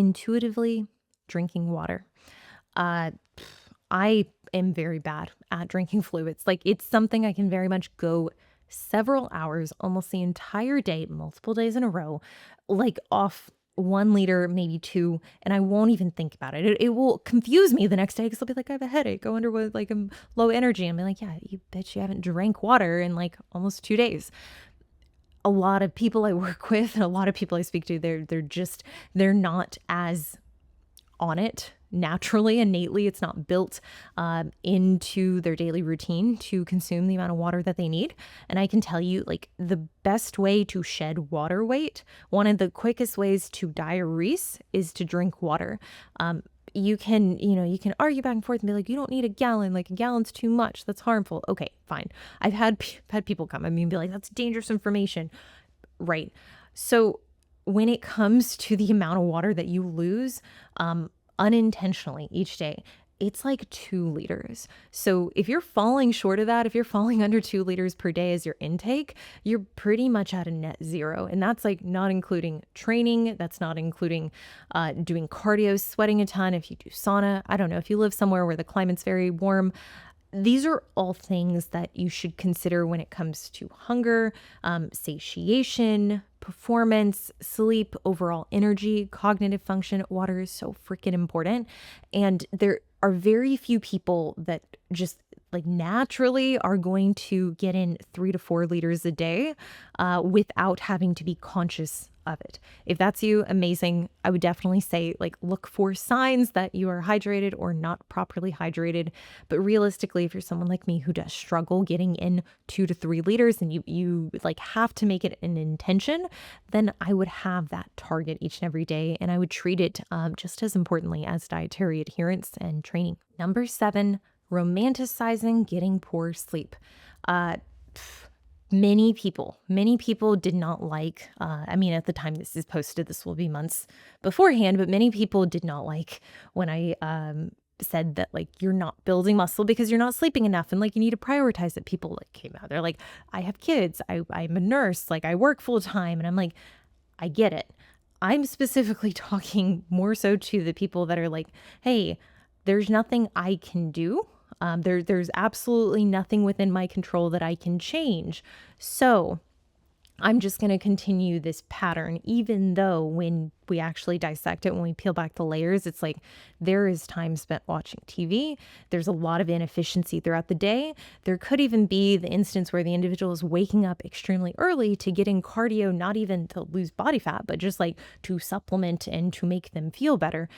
intuitively drinking water. Uh, I am very bad at drinking fluids. Like, it's something I can very much go several hours, almost the entire day, multiple days in a row, like off 1 liter, maybe two, and I won't even think about it. It will confuse me the next day because I'll be like, I have a headache. I wonder what, like, I'm low energy. And I'm like, yeah, you bitch, you haven't drank water in like almost 2 days. A lot of people I work with and a lot of people I speak to, they're not as on it naturally, innately. It's not built into their daily routine to consume the amount of water that they need. And I can tell you, like, the best way to shed water weight, one of the quickest ways to diurese is to drink water. You can argue back and forth and be like, you don't need a gallon, like a gallon's too much, that's harmful. Okay, fine. I've had people come at me and be like, that's dangerous information. Right. So when it comes to the amount of water that you lose unintentionally each day, it's like 2 liters. So if you're falling short of that, if you're falling under 2 liters per day as your intake, you're pretty much at a net zero. And that's like not including training. That's not including doing cardio, sweating a ton. If you do sauna, I don't know, if you live somewhere where the climate's very warm, these are all things that you should consider when it comes to hunger, satiation, performance, sleep, overall energy, cognitive function. Water is so freaking important. And there are very few people that just like naturally are going to get in 3 to 4 liters a day without having to be conscious of it. If that's you, amazing. I would definitely say, like, look for signs that you are hydrated or not properly hydrated. But realistically, if you're someone like me who does struggle getting in 2 to 3 liters and you like have to make it an intention, then I would have that target each and every day. And I would treat it just as importantly as dietary adherence and training. Number 7, romanticizing getting poor sleep. Many people did not like, I mean, at the time this is posted, this will be months beforehand, but many people did not like when I said that, like, you're not building muscle because you're not sleeping enough and like you need to prioritize it. People like came out, they're like, I have kids, I'm a nurse, like I work full time. And I'm like, I get it. I'm specifically talking more so to the people that are like, hey, there's nothing I can do. There's absolutely nothing within my control that I can change. So I'm just going to continue this pattern, even though when we actually dissect it, when we peel back the layers, it's like there is time spent watching TV. There's a lot of inefficiency throughout the day. There could even be the instance where the individual is waking up extremely early to get in cardio, not even to lose body fat, but just like to supplement and to make them feel better.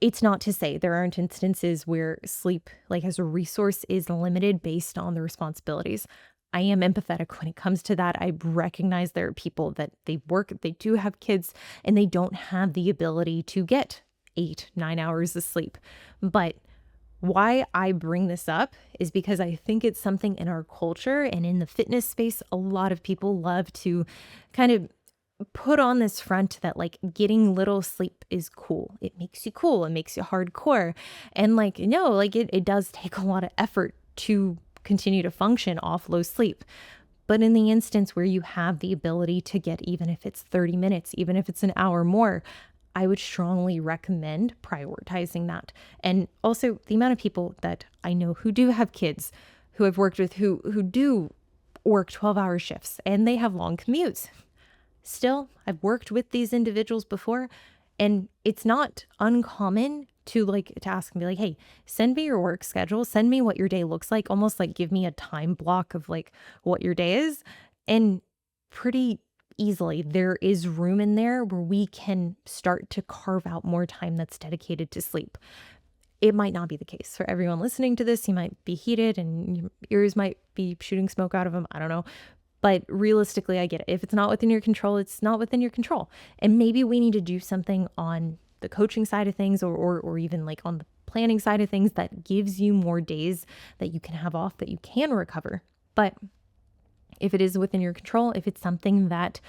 It's not to say there aren't instances where sleep, like as a resource, is limited based on the responsibilities. I am empathetic when it comes to that. I recognize there are people that they work, they do have kids, and they don't have the ability to get 8-9 hours of sleep. But why I bring this up is because I think it's something in our culture and in the fitness space, a lot of people love to kind of put on this front that like getting little sleep is cool. It makes you cool. It makes you hardcore. And like, no, like it does take a lot of effort to continue to function off low sleep. But in the instance where you have the ability to get, even if it's 30 minutes, even if it's an hour more, I would strongly recommend prioritizing that. And also the amount of people that I know who do have kids, who I've worked with, who do work 12-hour shifts and they have long commutes. Still, I've worked with these individuals before, and it's not uncommon to ask and be like, hey, send me your work schedule, send me what your day looks like, almost like give me a time block of like what your day is. And pretty easily, there is room in there where we can start to carve out more time that's dedicated to sleep. It might not be the case for everyone listening to this. You might be heated and your ears might be shooting smoke out of them. I don't know. But realistically, I get it. If it's not within your control, it's not within your control. And maybe we need to do something on the coaching side of things or even like on the planning side of things that gives you more days that you can have off, that you can recover. But if it is within your control, if it's something that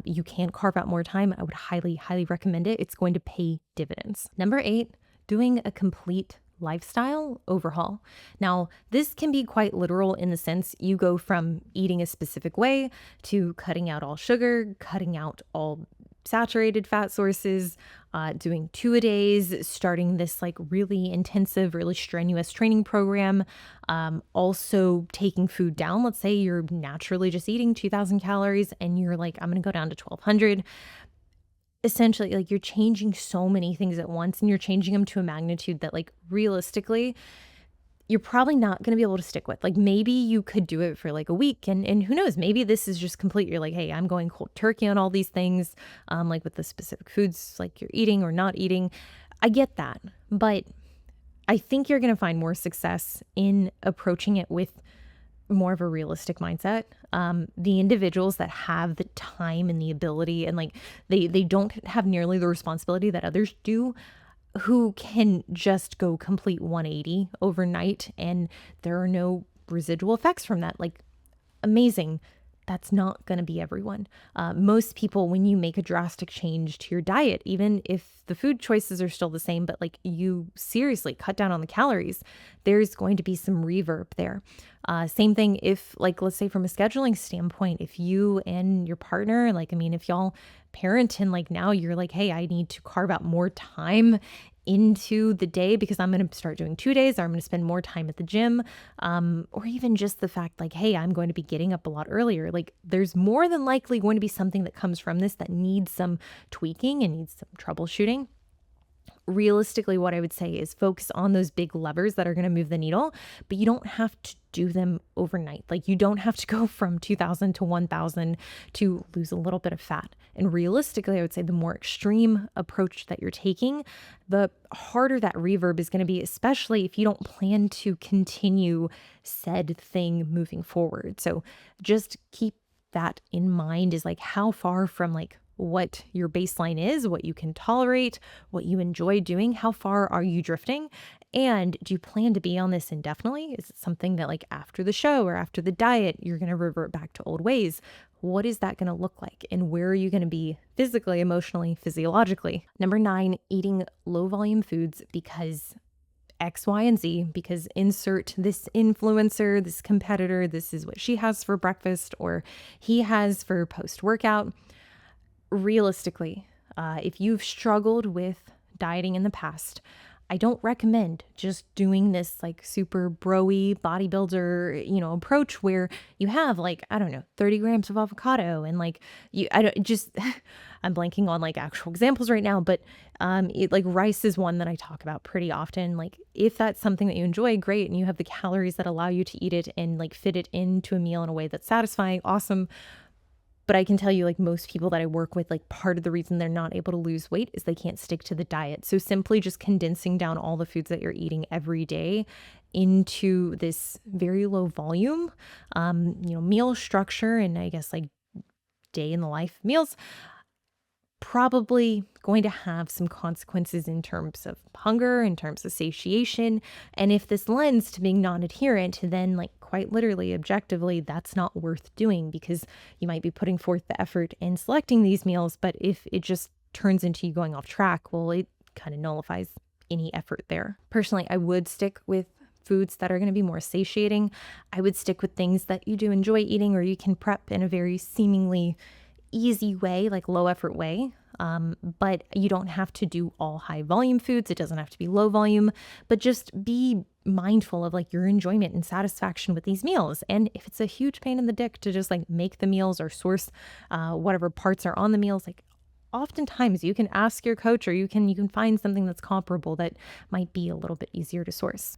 you can carve out more time, I would highly, highly recommend it. It's going to pay dividends. Number 8, doing a complete lifestyle overhaul. Now, this can be quite literal in the sense you go from eating a specific way to cutting out all sugar, cutting out all saturated fat sources, doing 2-a-days, starting this like really intensive, really strenuous training program, also taking food down. Let's say you're naturally just eating 2,000 calories and you're like, I'm going to go down to 1,200. Essentially, like you're changing so many things at once and you're changing them to a magnitude that like realistically you're probably not going to be able to stick with. Like maybe you could do it for like a week and who knows, maybe this is just complete. You're like, hey, I'm going cold turkey on all these things, like with the specific foods like you're eating or not eating. I get that. But I think you're going to find more success in approaching it with more of a realistic mindset. The individuals that have the time and the ability and like they don't have nearly the responsibility that others do, who can just go complete 180 overnight and there are no residual effects from that. Like, amazing. That's not going to be everyone. Most people, when you make a drastic change to your diet, even if the food choices are still the same, but like you seriously cut down on the calories, there's going to be some reverb there. Same thing if, like, let's say from a scheduling standpoint, if you and your partner, like, I mean, if y'all parent and like now you're like, hey, I need to carve out more time into the day because I'm going to start doing 2 days or I'm going to spend more time at the gym. Or even just the fact like, hey, I'm going to be getting up a lot earlier. Like there's more than likely going to be something that comes from this that needs some tweaking and needs some troubleshooting. Realistically, what I would say is focus on those big levers that are going to move the needle, but you don't have to do them overnight. Like you don't have to go from 2,000 to 1,000 to lose a little bit of fat. And realistically, I would say the more extreme approach that you're taking, the harder that reverb is going to be, especially if you don't plan to continue said thing moving forward. So just keep that in mind, is like how far from like what your baseline is, what you can tolerate, what you enjoy doing, how far are you drifting? And do you plan to be on this indefinitely? Is it something that like after the show or after the diet, you're going to revert back to old ways? What is that going to look like? And where are you going to be physically, emotionally, physiologically? Number 9, eating low volume foods because X, Y, and Z, because insert this influencer, this competitor, this is what she has for breakfast or he has for post-workout. Realistically, if you've struggled with dieting in the past, I don't recommend just doing this like super bro-y bodybuilder, approach where you have like, I don't know, 30 grams of avocado and like I don't just, I'm blanking on like actual examples right now, but like rice is one that I talk about pretty often. Like if that's something that you enjoy, great. And you have the calories that allow you to eat it and like fit it into a meal in a way that's satisfying, awesome. But I can tell you, like most people that I work with, like part of the reason they're not able to lose weight is they can't stick to the diet. So simply just condensing down all the foods that you're eating every day into this very low volume, meal structure and I guess like day in the life meals, probably going to have some consequences in terms of hunger, in terms of satiation. And if this lends to being non-adherent, then like quite literally, objectively, that's not worth doing because you might be putting forth the effort in selecting these meals. But if it just turns into you going off track, well, it kind of nullifies any effort there. Personally, I would stick with foods that are going to be more satiating. I would stick with things that you do enjoy eating or you can prep in a very seemingly easy way, like low effort way. But you don't have to do all high volume foods. It doesn't have to be low volume, but just be mindful of like your enjoyment and satisfaction with these meals. And if it's a huge pain in the dick to just like make the meals or source whatever parts are on the meals, like oftentimes you can ask your coach or you can find something that's comparable that might be a little bit easier to source.